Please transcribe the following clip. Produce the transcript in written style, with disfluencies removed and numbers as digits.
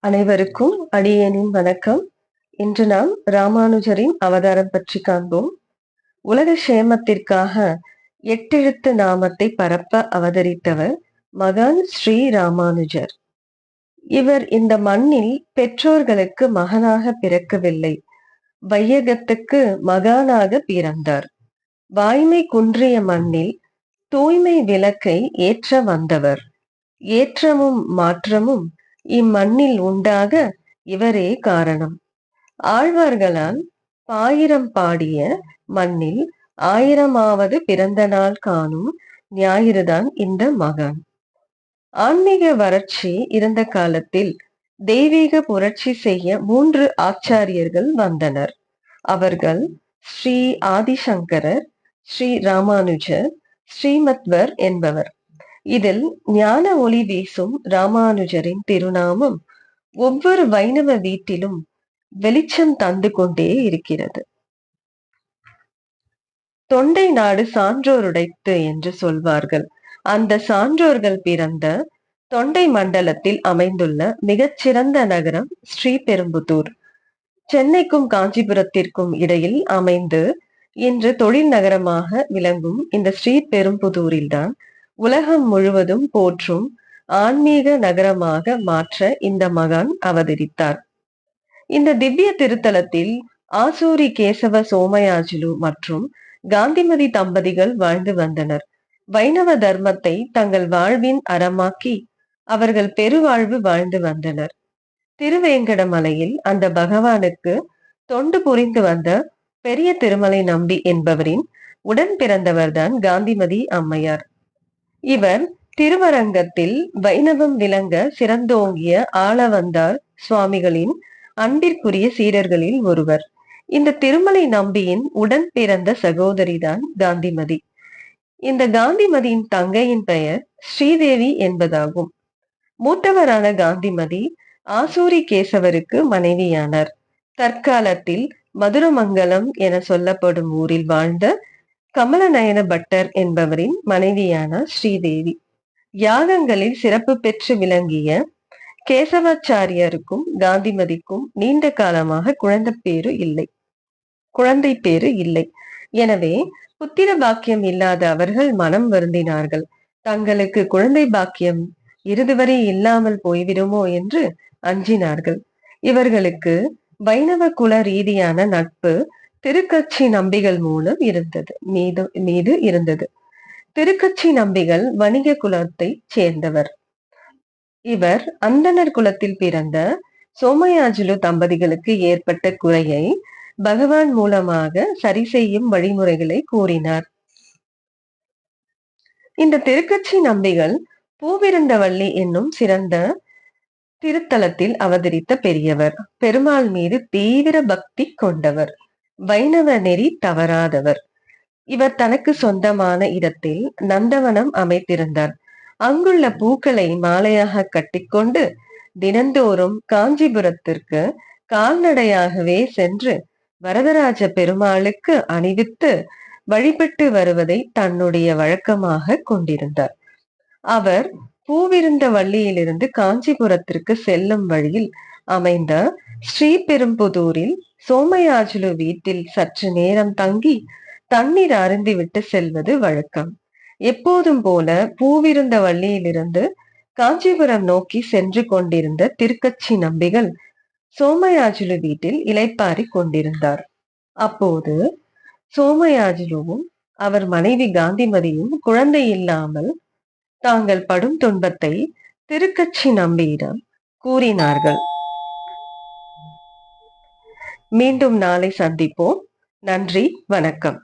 அனைவருக்கும் அடியேனின் வணக்கம். இன்று நாம் ராமானுஜரின் அவதாரம் பற்றி காண்போம். உலக சேமத்திற்காக எட்டெழுத்து நாமத்தை பரப்ப அவதரித்தவர் மகான் ஸ்ரீ ராமானுஜர். இவர் இந்த மண்ணில் பெற்றோர்களுக்கு மகனாக பிறக்கவில்லை, வையகத்துக்கு மகானாக பிறந்தார். வாய்மை குன்றிய மண்ணில் தூய்மை விளக்கை ஏற்ற வந்தவர். ஏற்றமும் மாற்றமும் இம்மண்ணில் உண்டாக இவரே காரணம். ஆழ்வார்களால் பாயிரம் பாடிய மண்ணில் 1000வது பிறந்த நாள் காணும் ஞாயிறுதான் இந்த மகான். ஆன்மீக வறட்சி இருந்த காலத்தில் தெய்வீக புரட்சி செய்ய 3 ஆச்சாரியர்கள் வந்தனர். அவர்கள் ஸ்ரீ ஆதிசங்கரர், ஸ்ரீ ராமானுஜர், ஸ்ரீமத்வர் என்பவர். இதில் ஞான ஒளி வீசும் ராமானுஜரின் திருநாமம் ஒவ்வொரு வைணவ வீட்டிலும் வெளிச்சம் தந்து கொண்டே இருக்கிறது. தொண்டை நாடு சான்றோருடைத்து என்று சொல்வார்கள். அந்த சான்றோர்கள் பிறந்த தொண்டை மண்டலத்தில் அமைந்துள்ள மிகச்சிறந்த நகரம் ஸ்ரீபெரும்புதூர். சென்னைக்கும் காஞ்சிபுரத்திற்கும் இடையில் அமைந்து இன்று தொழில் நகரமாக விளங்கும் இந்த ஸ்ரீபெரும்புதூரில்தான் உலகம் முழுவதும் போற்றும் ஆன்மீக நகரமாக மாற்ற இந்த மகான் அவதரித்தார். இந்த திவ்ய திருத்தலத்தில் ஆசூரி கேசவ சோமயாஜுலு மற்றும் காந்திமதி தம்பதிகள் வாழ்ந்து வந்தனர். வைணவ தர்மத்தை தங்கள் வாழ்வின் அறமாக்கி அவர்கள் பெருவாழ்வு வாழ்ந்து வந்தனர். திருவேங்கடமலையில் அந்த பகவானுக்கு தொண்டு புரிந்து வந்த பெரிய திருமலை நம்பி என்பவரின் உடன் பிறந்தவர்தான் காந்திமதி அம்மையார். இவர் திருவரங்கத்தில் வைணவம் விளங்க சிறந்தோங்கிய ஆளவந்தார் சுவாமிகளின் அன்பிற்குரிய சீடர்களில் ஒருவர். இந்த திருமலை நம்பியின் உடன் பிறந்த சகோதரிதான் காந்திமதி. இந்த காந்திமதியின் தங்கையின் பெயர் ஸ்ரீதேவி என்பதாகும். மூத்தவரான காந்திமதி ஆசூரி கேசவருக்கு மனைவியானார். தற்காலத்தில் மதுரமங்கலம் என சொல்லப்படும் ஊரில் வாழ்ந்த கமலநயன பட்டர் என்பவரின் மனைவியான ஸ்ரீதேவி. யாகங்களில் சிறப்பு பெற்று விளங்கிய கேசவாச்சாரியருக்கும் காந்திமதிக்கும் நீண்ட காலமாக குழந்தை பேரு இல்லை. எனவே புத்திர பாக்கியம் இல்லாத அவர்கள் மனம் வருந்தினார்கள். தங்களுக்கு குழந்தை பாக்கியம் இறுதிவரை இல்லாமல் போய்விடுமோ என்று அஞ்சினார்கள். இவர்களுக்கு வைணவ குல ரீதியான நட்பு திருக்கட்சி நம்பிகள் மூலம் இருந்தது. திருக்கட்சி நம்பிகள் வணிக குலத்தை சேர்ந்தவர். இவர் அந்தனர் குலத்தில் பிறந்த சோமயாஜுலு தம்பதிகளுக்கு ஏற்பட்ட குறையை பகவான் மூலமாக சரி செய்யும் வழிமுறைகளை கூறினார். இந்த திருக்கட்சி நம்பிகள் பூவிருந்தவள்ளி என்னும் சிறந்த திருத்தலத்தில் அவதரித்த பெரியவர். பெருமாள் மீது தீவிர பக்தி கொண்டவர். வைணவ நெறி தவறாதவர். இவர் தனக்கு சொந்தமான இடத்தில் நந்தவனம் அமைத்திருந்தார். அங்குள்ள பூக்களை மாலையாக கட்டிக்கொண்டு தினந்தோறும் காஞ்சிபுரத்திற்கு கால்நடையாகவே சென்று வரதராஜ பெருமாளுக்கு அணிவித்து வழிபட்டு வருவதை தன்னுடைய வழக்கமாக கொண்டிருந்தார். அவர் பூவிருந்தவள்ளியிலிருந்து காஞ்சிபுரத்திற்கு செல்லும் வழியில் அமைந்த ஸ்ரீபெரும்புதூரில் சோமயாஜுலு வீட்டில் சற்று நேரம் தங்கி தண்ணீர் அருந்திவிட்டு செல்வது வழக்கம். எப்போதும் போல பூவிருந்தவள்ளியிலிருந்து காஞ்சிபுரம் நோக்கி சென்று கொண்டிருந்த திருக்கட்சி நம்பிகள் சோமயாஜுலு வீட்டில் இளைப்பாரி கொண்டிருந்தார். அப்போது சோமயாஜுலுவும் அவர் மனைவி காந்திமதியும் குழந்தை இல்லாமல் தாங்கள் படும் துன்பத்தை திருக்கட்சி நம்பியிடம் கூறினார்கள். மீண்டும் நாளை சந்திப்போம். நன்றி, வணக்கம்.